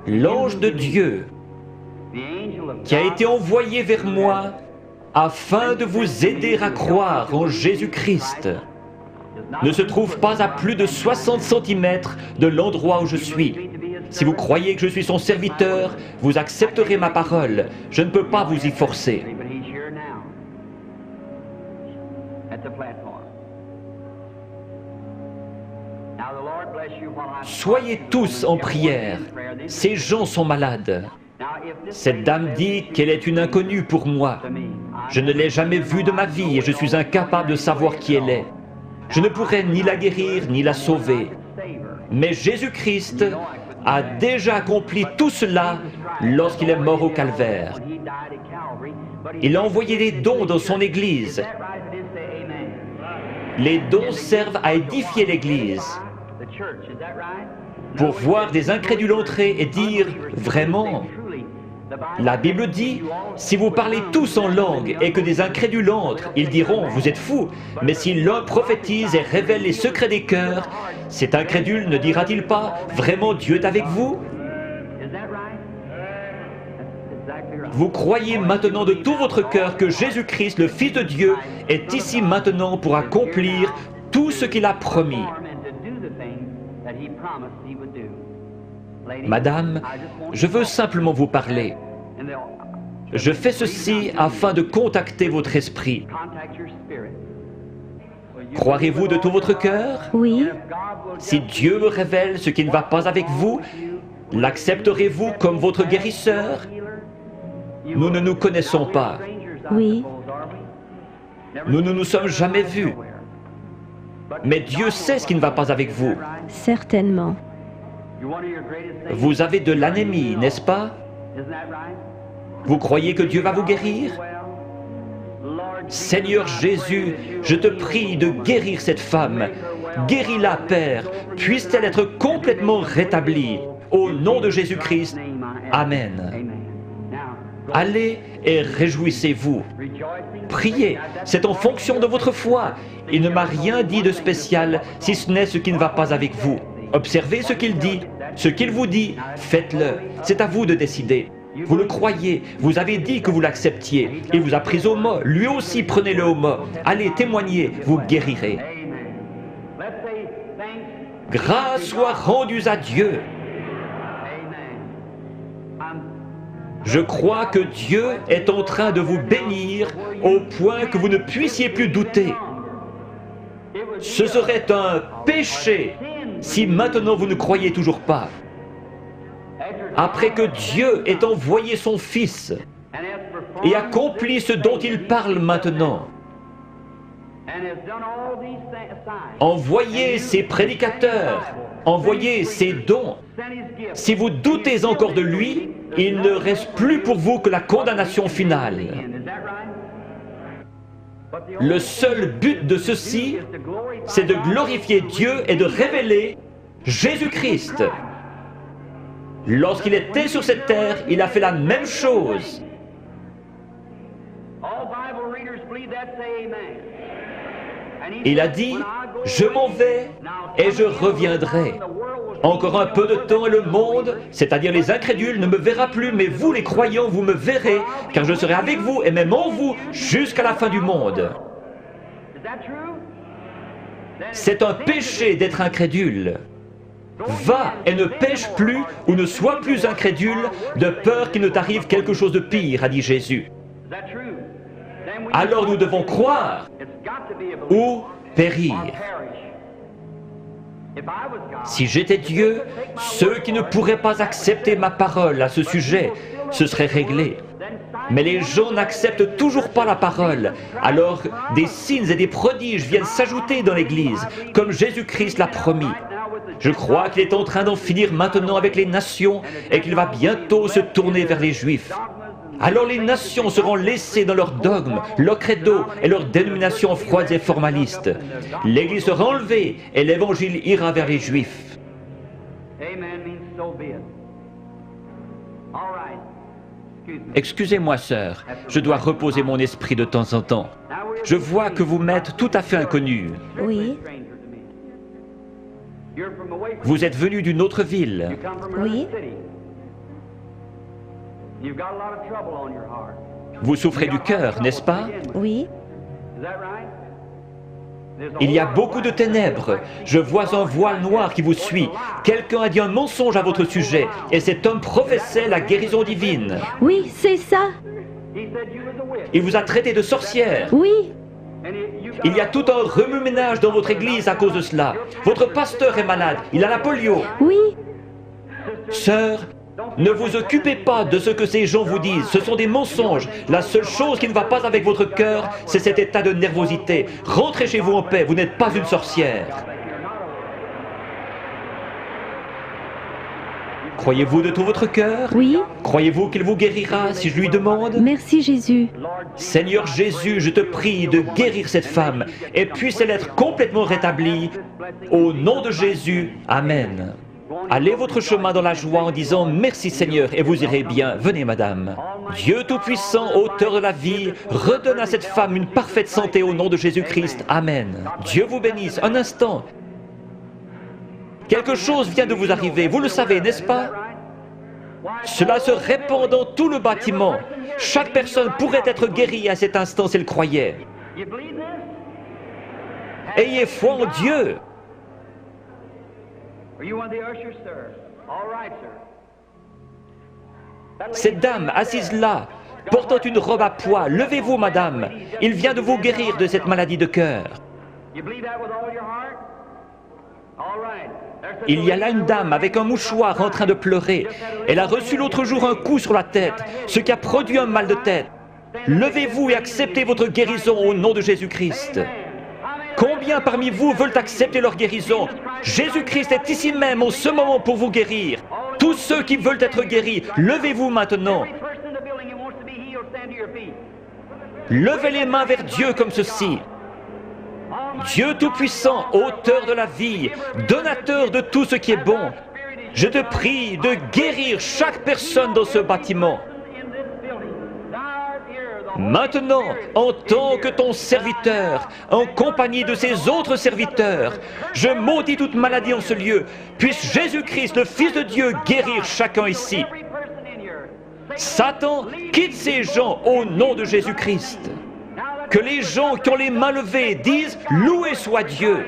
L'ange de Dieu qui a été envoyé vers moi afin de vous aider à croire en Jésus-Christ ne se trouve pas à plus de 60 cm de l'endroit où je suis. Si vous croyez que je suis son serviteur, vous accepterez ma parole. Je ne peux pas vous y forcer. Soyez tous en prière. Ces gens sont malades. Cette dame dit qu'elle est une inconnue pour moi. Je ne l'ai jamais vue de ma vie et je suis incapable de savoir qui elle est. Je ne pourrais ni la guérir ni la sauver. Mais Jésus-Christ a déjà accompli tout cela lorsqu'il est mort au calvaire. Il a envoyé des dons dans son Église. Les dons servent à édifier l'Église. Pour voir des incrédules entrer et dire « Vraiment ?» La Bible dit, si vous parlez tous en langue et que des incrédules entrent, ils diront, vous êtes fous. Mais si l'un prophétise et révèle les secrets des cœurs, cet incrédule ne dira-t-il pas, vraiment Dieu est avec vous? Vous croyez maintenant de tout votre cœur que Jésus-Christ, le Fils de Dieu, est ici maintenant pour accomplir tout ce qu'il a promis. Madame, je veux simplement vous parler. Je fais ceci afin de contacter votre esprit. Croirez-vous de tout votre cœur? Oui. Si Dieu me révèle ce qui ne va pas avec vous, l'accepterez-vous comme votre guérisseur? Nous ne nous connaissons pas. Oui. Nous ne nous sommes jamais vus. Mais Dieu sait ce qui ne va pas avec vous. Certainement. Vous avez de l'anémie, n'est-ce pas? Vous croyez que Dieu va vous guérir? Seigneur Jésus, je te prie de guérir cette femme. Guéris-la, Père. Puisse-t-elle être complètement rétablie. Au nom de Jésus-Christ. Amen. Allez et réjouissez-vous. Priez, c'est en fonction de votre foi. Il ne m'a rien dit de spécial, si ce n'est ce qui ne va pas avec vous. Observez ce qu'il dit. Ce qu'il vous dit, faites-le. C'est à vous de décider. Vous le croyez, vous avez dit que vous l'acceptiez. Il vous a pris au mot, lui aussi prenez-le au mot. Allez, témoignez, vous guérirez. Grâce soit rendue à Dieu. Je crois que Dieu est en train de vous bénir au point que vous ne puissiez plus douter. Ce serait un péché si maintenant vous ne croyez toujours pas. Après que Dieu ait envoyé son Fils et accompli ce dont il parle maintenant, envoyez ses prédicateurs, envoyez ses dons. Si vous doutez encore de lui, il ne reste plus pour vous que la condamnation finale. Le seul but de ceci, c'est de glorifier Dieu et de révéler Jésus-Christ. Lorsqu'il était sur cette terre, il a fait la même chose. Il a dit, je m'en vais et je reviendrai. Encore un peu de temps et le monde, c'est-à-dire les incrédules, ne me verra plus, mais vous les croyants, vous me verrez, car je serai avec vous et même en vous jusqu'à la fin du monde. C'est un péché d'être incrédule. Va et ne pêche plus ou ne sois plus incrédule, de peur qu'il ne t'arrive quelque chose de pire, a dit Jésus. Alors nous devons croire ou périr. Si j'étais Dieu, ceux qui ne pourraient pas accepter ma parole à ce sujet, ce serait réglé. Mais les gens n'acceptent toujours pas la parole. Alors des signes et des prodiges viennent s'ajouter dans l'Église, comme Jésus-Christ l'a promis. Je crois qu'il est en train d'en finir maintenant avec les nations et qu'il va bientôt se tourner vers les Juifs. Alors les nations seront laissées dans leurs dogmes, leur credo et leurs dénominations froides et formalistes. L'Église sera enlevée et l'Évangile ira vers les Juifs. Excusez-moi, sœur, je dois reposer mon esprit de temps en temps. Je vois que vous m'êtes tout à fait inconnu. Oui. Vous êtes venu d'une autre ville. Oui. Vous souffrez du cœur, n'est-ce pas? Oui. Il y a beaucoup de ténèbres. Je vois un voile noir qui vous suit. Quelqu'un a dit un mensonge à votre sujet, et cet homme professait la guérison divine. Oui, c'est ça. Il vous a traité de sorcière. Oui. Il y a tout un remue-ménage dans votre église à cause de cela. Votre pasteur est malade, il a la polio. Oui. Sœur, ne vous occupez pas de ce que ces gens vous disent, ce sont des mensonges. La seule chose qui ne va pas avec votre cœur, c'est cet état de nervosité. Rentrez chez vous en paix, vous n'êtes pas une sorcière. Croyez-vous de tout votre cœur? Oui. Croyez-vous qu'il vous guérira si je lui demande? Merci Jésus. Seigneur Jésus, je te prie de guérir cette femme et puisse-elle être complètement rétablie. Au nom de Jésus, Amen. Allez votre chemin dans la joie en disant « Merci Seigneur » et vous irez bien. Venez madame. Dieu Tout-Puissant, auteur de la vie, redonne à cette femme une parfaite santé au nom de Jésus-Christ. Amen. Dieu vous bénisse. Un instant. Quelque chose vient de vous arriver, vous le savez, n'est-ce pas? Cela se répand dans tout le bâtiment. Chaque personne pourrait être guérie à cet instant s'il croyait. Ayez foi en Dieu. Cette dame assise là, portant une robe à pois, levez-vous madame. Il vient de vous guérir de cette maladie de cœur. Il y a là une dame avec un mouchoir en train de pleurer. Elle a reçu l'autre jour un coup sur la tête, ce qui a produit un mal de tête. Levez-vous et acceptez votre guérison au nom de Jésus-Christ. Combien parmi vous veulent accepter leur guérison? Jésus-Christ est ici même en ce moment pour vous guérir. Tous ceux qui veulent être guéris, levez-vous maintenant. Levez les mains vers Dieu comme ceci. Dieu Tout-Puissant, auteur de la vie, donateur de tout ce qui est bon, je te prie de guérir chaque personne dans ce bâtiment. Maintenant, en tant que ton serviteur, en compagnie de ces autres serviteurs, je maudis toute maladie en ce lieu. Puisse Jésus-Christ, le Fils de Dieu, guérir chacun ici. Satan, quitte ces gens au nom de Jésus-Christ. Que les gens qui ont les mains levées disent « Loué soit Dieu ».